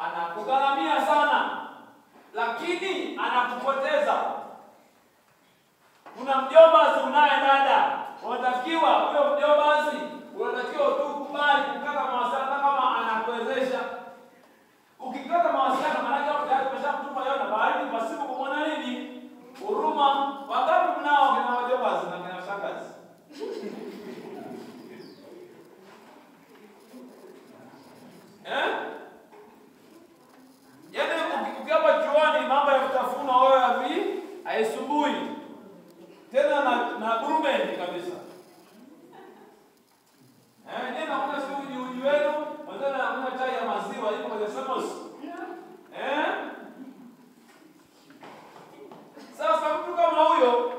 anakugharamia sana, lakini anakupoteza. Kuna mjombazi unaye dada, unatakiwa huyo mjombazi unatakiwa tu kubali kukata mawasiliano kama anakuwezesha. Ukikata mawasiliano maana yake tayari umeshamtupa yeye na baadhi pasipo kumwona nini? Huruma. Wangapi mnao kina wajombazi na kina shangazi? Yaani ukiapa chuoni mambo ya kutafuna wewe havi haisumbui. Tena na gurumendi kabisa. Nini naona siku uji wenu, mwanzo na chai ya maziwa iko kwenye thermos. Sasa mtu kama huyo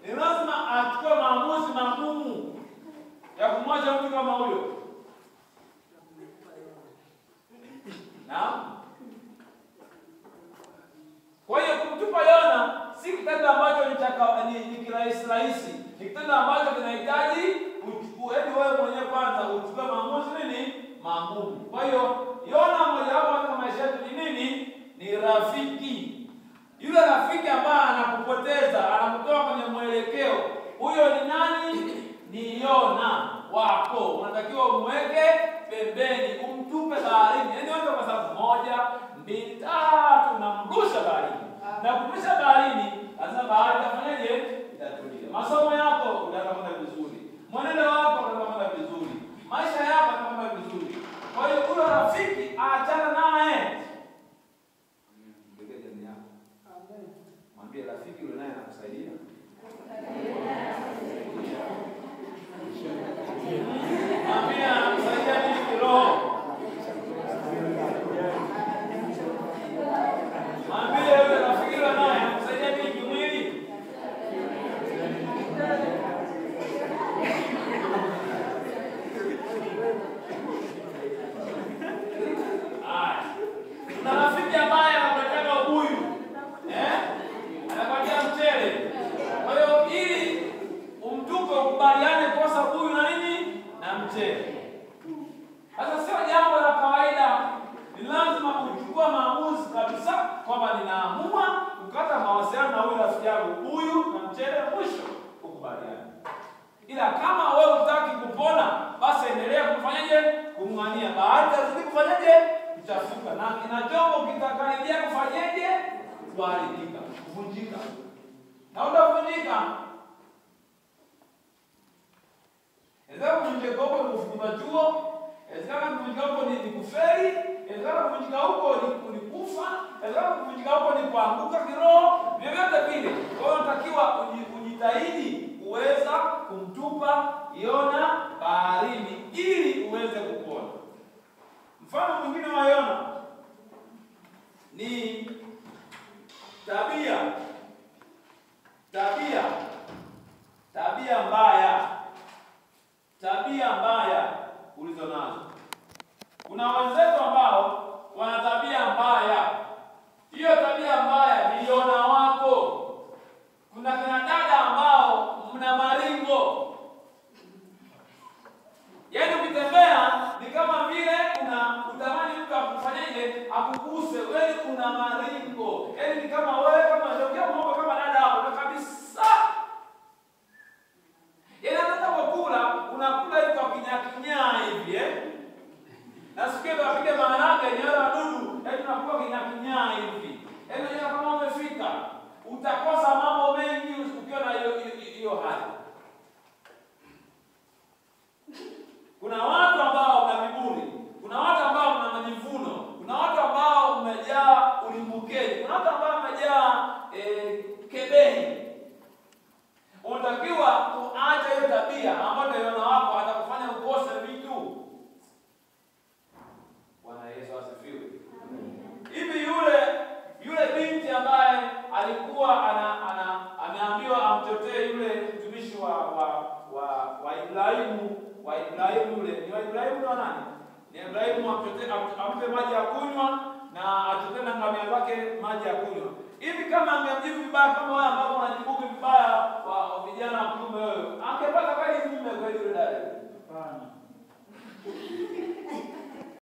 ni lazima achukue maamuzi magumu ya kumwacha mtu kama huyo. Naam. Kwa hiyo kumtupa Yona si kitendo ambacho ni kirahisi. Ni kitendo ambacho kinahitaji uchukue wewe mwenyewe kwanza uchukue maamuzi nini? Magumu. Kwa hiyo Yona mmoja wapo katika maisha yetu ni nini? Ni rafiki. Yule rafiki ambaye anakupoteza, anakutoa kwenye mwelekeo. Huyo ni nani? Ni Yona wako. Unatakiwa umweke pembeni, umtupe baharini. Yaani wewe kwa sababu 1, 2, 3 unamrusha baharini. Na kumrusha baharini, lazima bahari itafanyaje? Itatulia. Masomo yako utakwenda vizuri. Mwenendo wako utakwenda vizuri. Maisha yako yatakwenda vizuri. Kwa hiyo huyo rafiki aachana naye. Mwambie rafiki yule naye anakusaidia. Mwambie anakusaidia nini kiroho? Mwambie yule rafiki yule naye anakusaidia nini kimwili? Na rafiki ambaye anakuletea ubuyu. Anakwambia mchele. Kwa hiyo ili umtupe ukubaliane kosa huyu na nini? Na mchele. Sasa sio jambo la kawaida. Ni lazima uchukue maamuzi kabisa kwamba ninaamua kukata mawasiliano na huyu rafiki yangu huyu na mchele, mwisho ukubaliane. Ila kama wewe hutaki kupona, basi endelea kufanyaje? Kumng'ania. Bahati azidi kufanyaje? Kuchafuka. Na chombo kitakaribia kufanyaje? Kuharibika, kuvunjika. Na utavunjika. Ezekana kuvunjika huko ni kufukuza chuo, ezekana kuvunjika huko ni kufeli, ezekana kuvunjika huko ni kufa, ezekana kuvunjika huko ni kuanguka kiroho, vyovyote vile. Kwa hiyo unatakiwa ujitahidi kuweza kumtupa Yona baharini ili uweze kupona. Mfano mwingine wa Yona ni tabia mbaya. Tabia mbaya ulizo nazo. Kuna wenzetu ambao wana tabia mbaya. Hiyo tabia mbaya ni Yona wako. Kuna kina dada ambao mna maringo. Yaani ukitembea ni kama vile unatamani mtu akufanyaje? Akuguse. Wewe una maringo. Yaani ni kama wewe kama ndio mambo kama dada hapo kabisa. Yaani hata kukula unakula hivi kwa kinyakinyaa hivi Na sikia wapiga maharage ni wale wadudu, yaani unakuwa kinyakinyaa hivi. Yaani kama umefika utakosa mambo mengi ukiwa na hiyo hali. Kuna watu ambao wana viburi, kuna watu ambao wana majivuno, kuna watu ambao umejaa ulimbukeni, kuna watu ambao umejaa kebehi. Unatakiwa kuacha hiyo tabia ambayo Yona wako atakufanya ukose vitu. Bwana Yesu asifiwe. Hivi yule binti ambaye alikuwa ameambiwa amtetee yule mtumishi wa Ibrahimu, yule ni wa Ibrahimu na nani? Ni Ibrahimu ampe maji ya kunywa na atetee na ngamia zake maji ya kunywa. Hivi kama angemjibu vibaya kama wewe ambao unajibu vibaya wa vijana wa kiume wewe, angepata kweli mume kweli yule dada? Hapana.